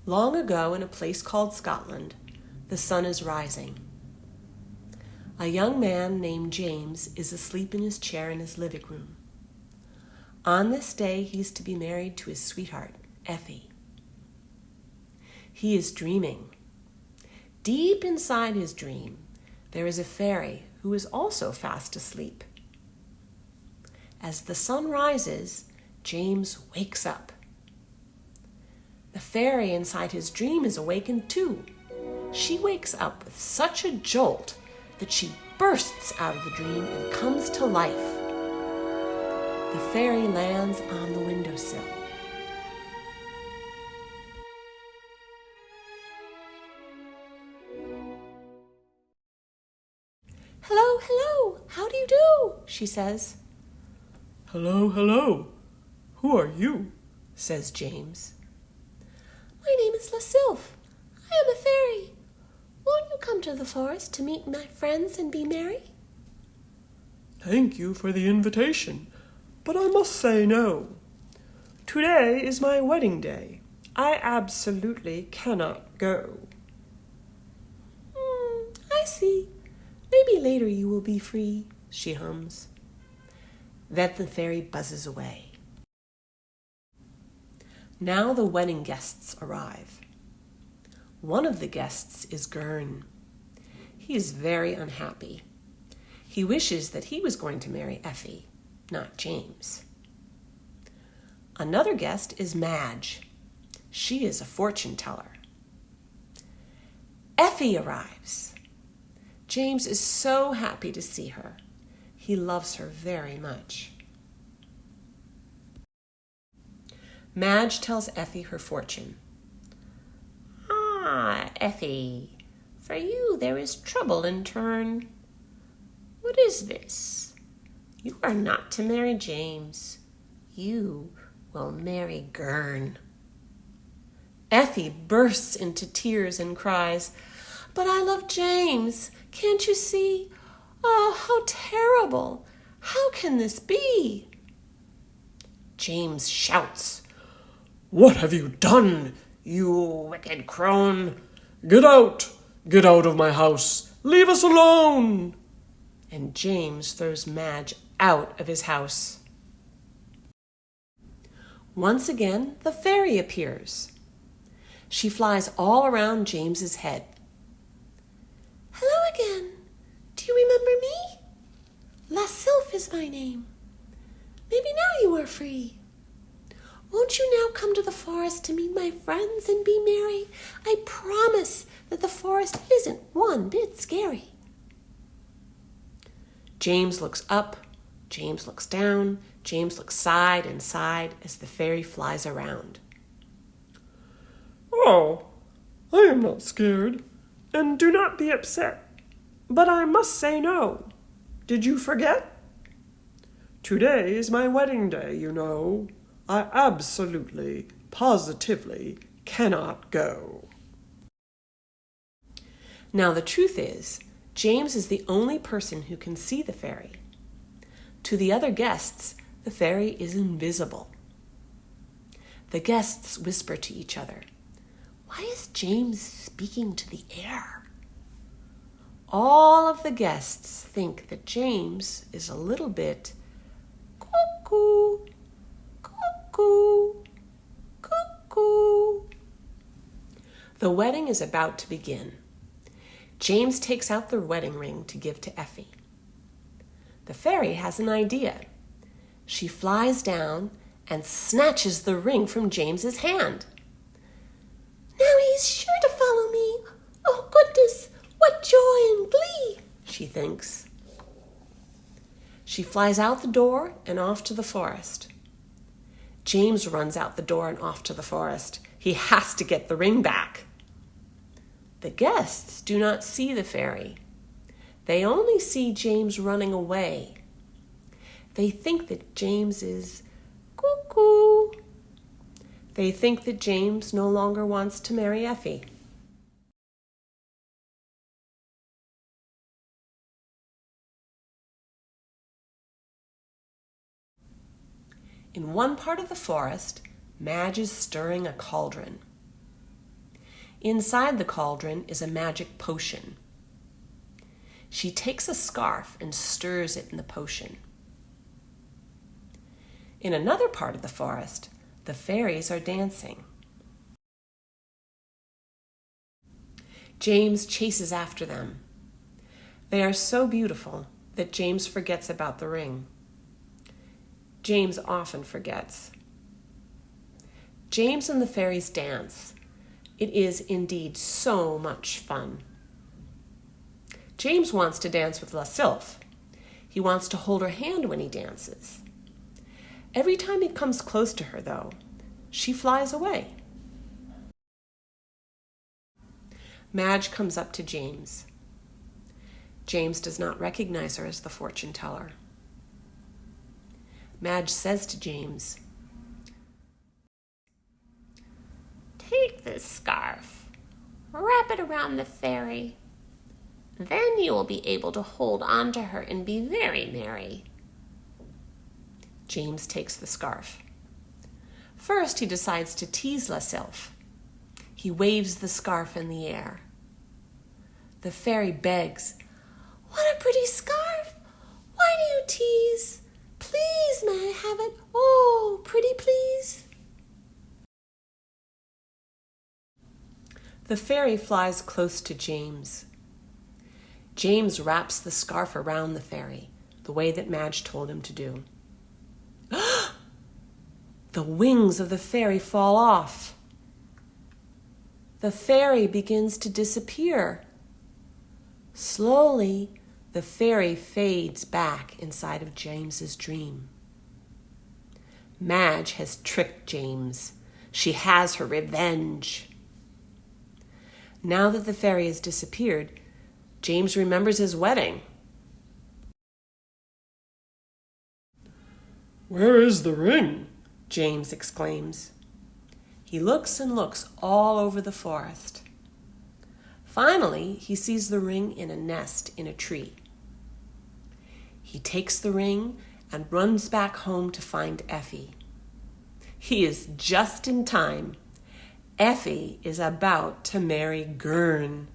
Long ago, in a place called Scotland, the sun is rising. A young man named James is asleep in his chair in his living room. On this day, he's to be married to his sweetheart, Effie. He is dreaming. Deep inside his dream, there is a fairy who is also fast asleep. As the sun rises, James wakes up. The fairy inside his dream is awakened too. She wakes up with such a jolt that she bursts out of the dream and comes to life. The fairy lands on the windowsill. "Hello, hello, how do you do?" she says. "Hello, hello. Who are you?" says James. "My name is Sylphide. I am a fairy. Won't you come to the forest to meet my friends and be merry?" "Thank you for the invitation, but I must say no. Today is my wedding day. I absolutely cannot go." I see. Maybe later you will be free," she hums. Then the fairy buzzes away. Now the wedding guests arrive. One of the guests is Gurn. He is very unhappy. He wishes that he was going to marry Effie, not James. Another guest is Madge. She is a fortune teller. Effie arrives. James is so happy to see her. He loves her very much. Madge tells Effie her fortune. "Ah, Effie, for you there is trouble in turn. What is this? You are not to marry James. You will marry Gurn." Effie bursts into tears and cries, "But I love James. Can't you see? Oh, how terrible! How can this be?" James shouts, "What have you done, you wicked crone? Get out! Get out of my house! Leave us alone!" And James throws Madge out of his house. Once again, the fairy appears. She flies all around James's head. "Hello again. Do you remember me? Sylphide is my name. Maybe now you are free. Won't you now come to the forest to meet my friends and be merry? I promise that the forest isn't one bit scary." James looks up, James looks down, James looks side and side as the fairy flies around. "Oh, I am not scared, and do not be upset, but I must say no. Did you forget? Today is my wedding day, you know. I absolutely, positively cannot go." Now the truth is, James is the only person who can see the fairy. To the other guests, the fairy is invisible. The guests whisper to each other, "Why is James speaking to the air?" All of the guests think that James is a little bit cuckoo, cuckoo, cuckoo. The wedding is about to begin. James takes out the wedding ring to give to Effie. The fairy has an idea. She flies down and snatches the ring from James's hand. "Now he's sure to follow me. Oh goodness, what joy and glee," she thinks. She flies out the door and off to the forest. James runs out the door and off to the forest. He has to get the ring back. The guests do not see the fairy. They only see James running away. They think that James is cuckoo. They think that James no longer wants to marry Effie. In one part of the forest, Madge is stirring a cauldron. Inside the cauldron is a magic potion. She takes a scarf and stirs it in the potion. In another part of the forest, the fairies are dancing. James chases after them. They are so beautiful that James forgets about the ring. James often forgets. James and the fairies dance. It is indeed so much fun. James wants to dance with La Sylph. He wants to hold her hand when he dances. Every time he comes close to her, though, she flies away. Madge comes up to James. James does not recognize her as the fortune teller. Madge says to James, Take this scarf, wrap it around the fairy. Then you will be able to hold on to her and be very merry. James takes the scarf. First, he decides to tease La Sylph. He waves the scarf in the air. The fairy begs, What a pretty scarf! Why do you tease? Please, may I have it? Oh, pretty please. The fairy flies close to James. James wraps the scarf around the fairy, the way that Madge told him to do. The wings of the fairy fall off. The fairy begins to disappear. Slowly, the fairy fades back inside of James's dream. Madge has tricked James. She has her revenge. Now that the fairy has disappeared, James remembers his wedding. Where is the ring? James exclaims. He looks and looks all over the forest. Finally, he sees the ring in a nest in a tree. He takes the ring and runs back home to find Effie. He is just in time. Effie is about to marry Gurn.